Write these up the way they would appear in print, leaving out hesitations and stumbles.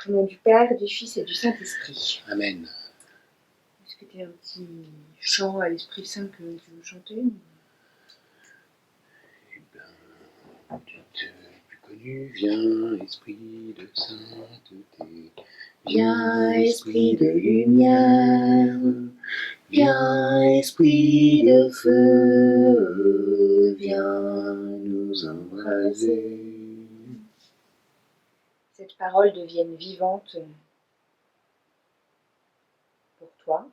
Au nom du Père, du Fils et du Saint-Esprit. Amen. Est-ce que tu as un petit chant à l'Esprit Saint que tu veux chanter? Eh bien, plus connu, viens, esprit de sainteté. Viens, esprit de lumière. Viens, esprit de feu. Viens nous embraser. Cette parole devienne vivante pour toi.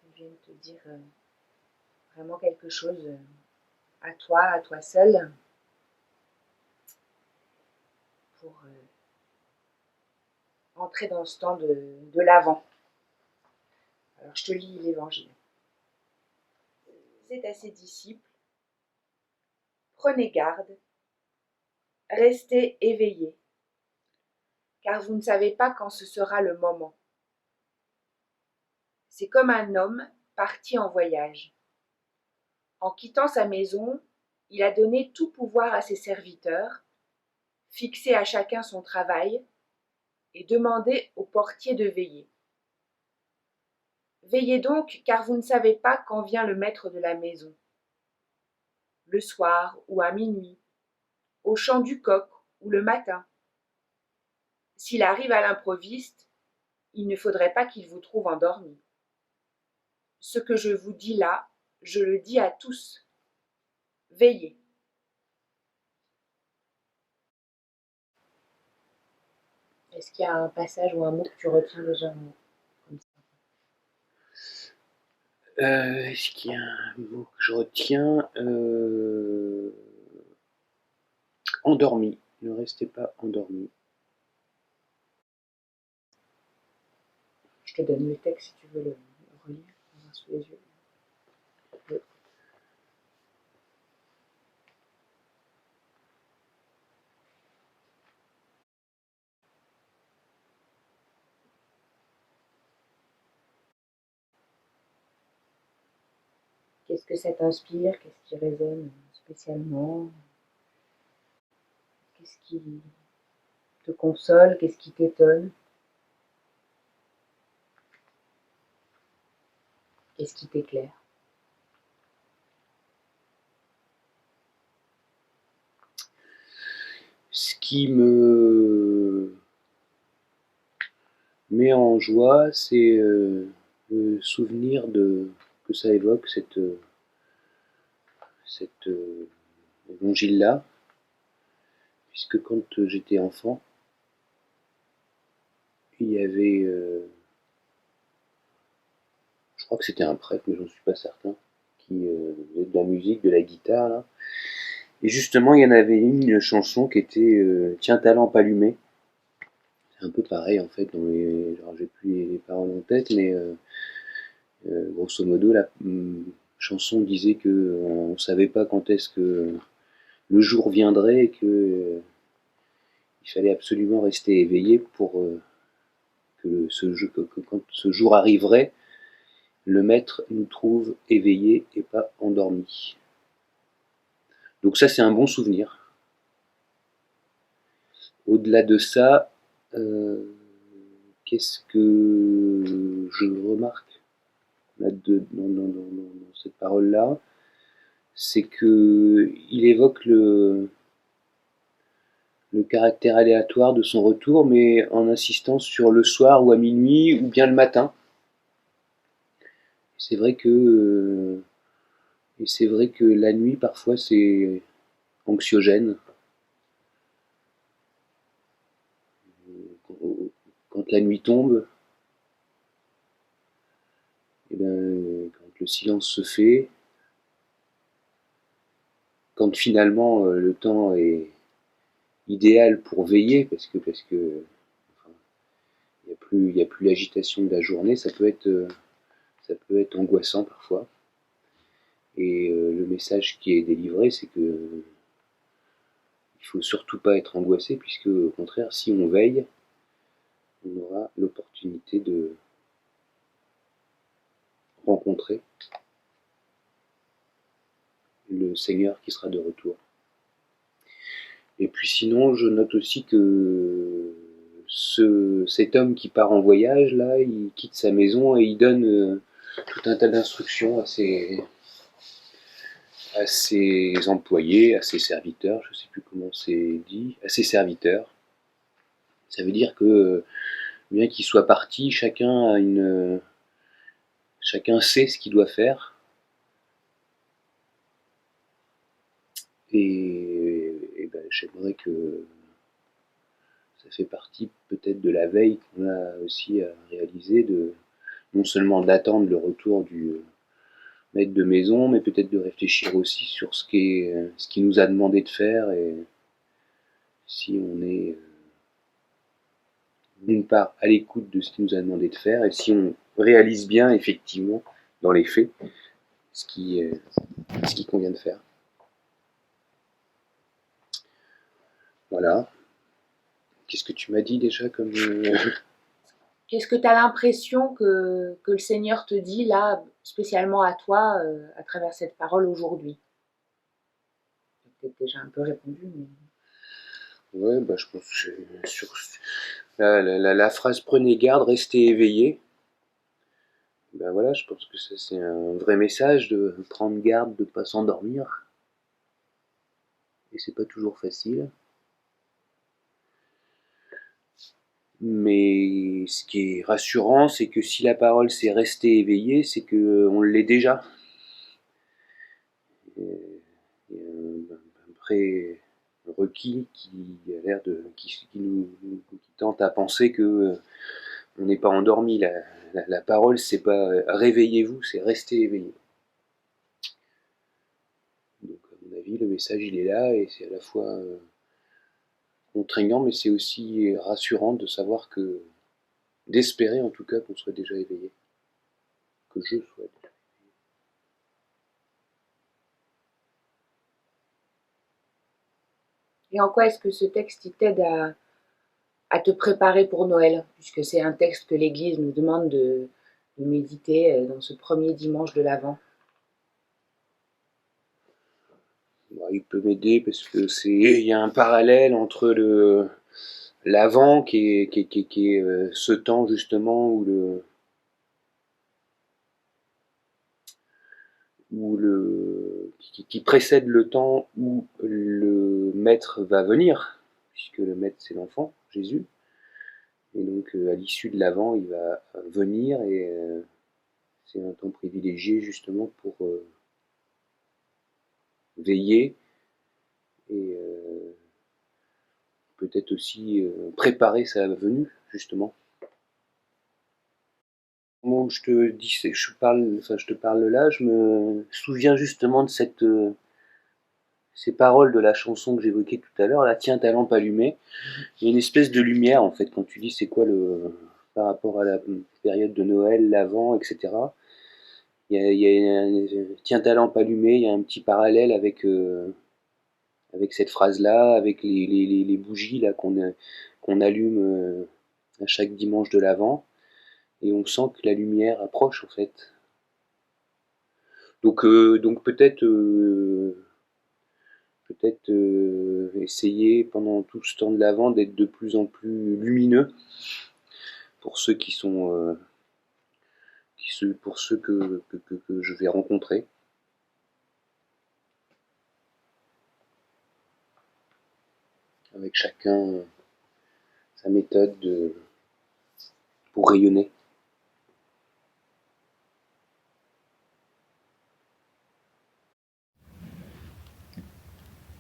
Elle vienne te dire vraiment quelque chose à toi seul, pour entrer dans ce temps de l'Avent. Alors je te lis l'Évangile. C'est à ses disciples: prenez garde, restez éveillés, car vous ne savez pas quand ce sera le moment. C'est comme un homme parti en voyage. En quittant sa maison, il a donné tout pouvoir à ses serviteurs, fixé à chacun son travail et demandé au portier de veiller. Veillez donc, car vous ne savez pas quand vient le maître de la maison, le soir ou à minuit, au chant du coq ou le matin. S'il arrive à l'improviste, il ne faudrait pas qu'il vous trouve endormi. Ce que je vous dis là, je le dis à tous. Veillez. Est-ce qu'il y a un passage ou un mot que tu retiens déjà comme ça? Est-ce qu'il y a un mot que je retiens endormi. Ne restez pas endormi. Je te donne le texte si tu veux le relire, on a sous les yeux. Oui. Qu'est-ce que ça t'inspire? Qu'est-ce qui résonne spécialement? Qu'est-ce qui te console? Qu'est-ce qui t'étonne? Qu'est-ce qui t'éclaire? Ce qui me met en joie, c'est le souvenir que ça évoque, cet évangile-là, puisque quand j'étais enfant, il y avait, je crois que c'était un prêtre, mais j'en suis pas certain, qui faisait de la musique, de la guitare, là. Et justement, il y en avait une chanson qui était Tiens ta lampe allumée. C'est un peu pareil en fait, genre, j'ai plus les paroles en tête, mais grosso modo, la chanson disait que on savait pas quand est-ce que le jour viendrait et que il fallait absolument rester éveillé pour que quand ce jour arriverait, le maître nous trouve éveillés et pas endormis. Donc ça, c'est un bon souvenir. Au-delà de ça, qu'est-ce que je remarque là dans cette parole-là, c'est que il évoque le caractère aléatoire de son retour, mais en insistant sur le soir ou à minuit ou bien le matin. C'est vrai que et c'est vrai que la nuit parfois c'est anxiogène. Quand la nuit tombe, et ben, quand le silence se fait, quand finalement le temps est idéal pour veiller, parce que enfin, il y a plus l'agitation de la journée, ça peut être angoissant parfois. Et le message qui est délivré, c'est que il faut surtout pas être angoissé, puisque au contraire, si on veille, on aura l'opportunité de rencontrer le Seigneur qui sera de retour. Et puis sinon, je note aussi que cet homme qui part en voyage, là, il quitte sa maison et il donne tout un tas d'instructions à ses employés, à ses serviteurs, je ne sais plus comment c'est dit, à ses serviteurs. Ça veut dire que, bien qu'il soit parti, chacun sait ce qu'il doit faire. Et ben, j'aimerais que ça fait partie peut-être de la veille qu'on a aussi à réaliser, non seulement d'attendre le retour du maître de maison, mais peut-être de réfléchir aussi sur ce qu'il nous a demandé de faire, et si on est d'une part à l'écoute de ce qu'il nous a demandé de faire, et si on réalise bien effectivement dans les faits ce qu'il convient de faire. Voilà. Qu'est-ce que tu m'as dit déjà comme... Qu'est-ce que tu as l'impression que le Seigneur te dit là, spécialement à toi, à travers cette parole aujourd'hui? Tu as peut-être déjà un peu répondu, mais... Ouais, bah, je pense que sur la phrase prenez garde, restez éveillés. Ben voilà, je pense que ça c'est un vrai message de prendre garde de ne pas s'endormir. Et c'est pas toujours facile. Mais ce qui est rassurant, c'est que si la parole c'est rester éveillé, c'est qu'on l'est déjà. Il y a un prérequis qui a l'air qui nous tente à penser que on n'est pas endormi. La parole, c'est pas réveillez-vous, c'est rester éveillé. Donc, à mon avis, le message il est là, et c'est à la fois contraignant, mais c'est aussi rassurant de savoir que, d'espérer en tout cas qu'on soit déjà éveillé, que je sois déjà. Et en quoi est-ce que ce texte il t'aide à te préparer pour Noël, puisque c'est un texte que l'Église nous demande de méditer dans ce premier dimanche de l'Avent? Bon, il peut m'aider parce que il y a un parallèle entre l'avant qui est ce temps justement qui précède le temps où le maître va venir, puisque le maître c'est l'enfant, Jésus. Et donc à l'issue de l'avant, il va venir, et c'est un temps privilégié justement pour veiller et peut-être aussi préparer sa venue justement. Au moment où je te parle là, je me souviens justement de ces paroles de la chanson que j'évoquais tout à l'heure, là, tiens ta lampe allumée. Il y a une espèce de lumière en fait quand tu dis c'est quoi par rapport à la période de Noël, l'Avent, etc. Tiens ta lampe allumée, il y a un petit parallèle avec cette phrase-là, avec les bougies là qu'on allume à chaque dimanche de l'Avent, et on sent que la lumière approche en fait. Donc peut-être essayer pendant tout ce temps de l'Avent d'être de plus en plus lumineux pour ceux pour ceux que je vais rencontrer. Avec chacun sa méthode pour rayonner.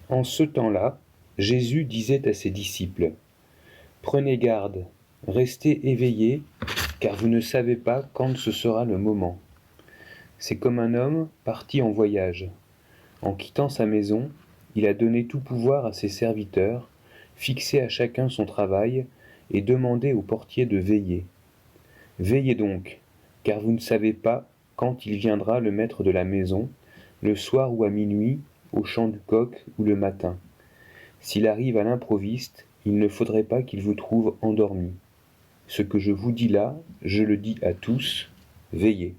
En ce temps-là, Jésus disait à ses disciples : « Prenez garde, restez éveillés, car vous ne savez pas quand ce sera le moment. C'est comme un homme parti en voyage. En quittant sa maison, il a donné tout pouvoir à ses serviteurs, fixé à chacun son travail, et demandé au portier de veiller. Veillez donc, car vous ne savez pas quand il viendra le maître de la maison, le soir ou à minuit, au chant du coq ou le matin. S'il arrive à l'improviste, il ne faudrait pas qu'il vous trouve endormis. Ce que je vous dis là, je le dis à tous, veillez. »